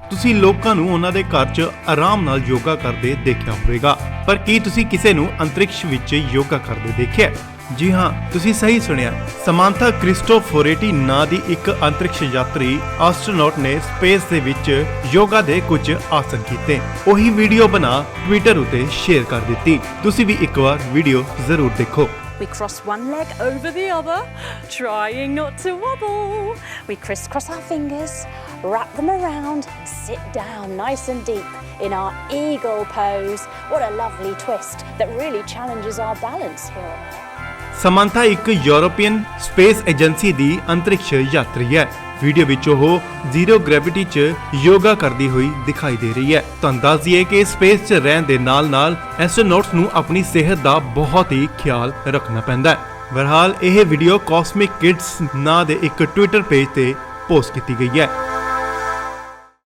ਤੁਸੀਂ ਲੋਕਾਂ ਨੂੰ ਉਹਨਾਂ ਦੇ ਘਰ 'ਚ ਆਰਾਮ ਨਾਲ ਯੋਗਾ ਕਰਦੇ ਦੇਖਿਆ ਹੋਵੇਗਾ, ਪਰ ਕੀ ਤੁਸੀਂ ਕਿਸੇ ਨੂੰ ਅੰਤਰਿਕਸ਼ ਵਿੱਚ ਯੋਗਾ ਕਰਦੇ ਦੇਖਿਆ? ਜੀ ਹਾਂ, ਤੁਸੀਂ ਸਹੀ ਸੁਣਿਆ। ਸਮਾਂਥਾ ਕ੍ਰਿਸਟੋਫੋਰੇਟੀ ਨਾਂ ਦੀ ਇੱਕ ਅੰਤਰਿਕਸ਼ ਯਾਤਰੀ ਐਸਟ੍ਰੋਨੌਟ ਨੇ ਸਪੇਸ ਦੇ ਵਿੱਚ ਯੋਗਾ ਦੇ ਕੁਝ ਆਸਨ ਕੀਤੇ। ਉਹੀ ਵੀਡੀਓ ਬਣਾ ਟਵਿੱਟਰ ਉਤੇ ਸ਼ੇਅਰ ਕਰ ਦਿੱਤੀ। ਤੁਸੀਂ ਵੀ ਇੱਕ ਵਾਰ ਵੀਡੀਓ ਜ਼ਰੂਰ ਦੇਖੋ। We cross one leg over the other, trying not to wobble. We crisscross our fingers, wrap them around and sit down nice and deep in our eagle pose. What a lovely twist that really challenges our balance here on Earth. ਸਮੰਥਾ ਇੱਕ European space agency ਦੀ ਅੰਤਰਿਕਸ਼ ਯਾਤਰੀ ਹੈ। Video ਵਿੱਚ ਉਹ zero gravity 'ਚ ਯੋਗਾ ਕਰਦੀ ਹੋਈ ਦਿਖਾਈ ਦੇ ਰਹੀ ਹੈ। ਤੁਹਾਨੂੰ ਦੱਸ ਦਈਏ ਕਿ ਸਪੇਸ 'ਚ ਰਹਿਣ ਦੇ ਨਾਲ-ਨਾਲ ਐਸਟ੍ਰੋਨੌਟਸ ਨੂੰ ਆਪਣੀ ਸਿਹਤ ਦਾ ਬਹੁਤ ਹੀ ਖਿਆਲ ਰੱਖਣਾ ਪੈਂਦਾ ਹੈ। ਬਹਰਹਾਲ ਇਹ ਵੀਡੀਓ ਕਾਸਮਿਕ ਕਿਡਸ ਨਾਂ ਦੇ ਇੱਕ ਟਵਿੱਟਰ ਪੇਜ ਤੇ ਪੋਸਟ ਕੀਤੀ ਗਈ ਹੈ।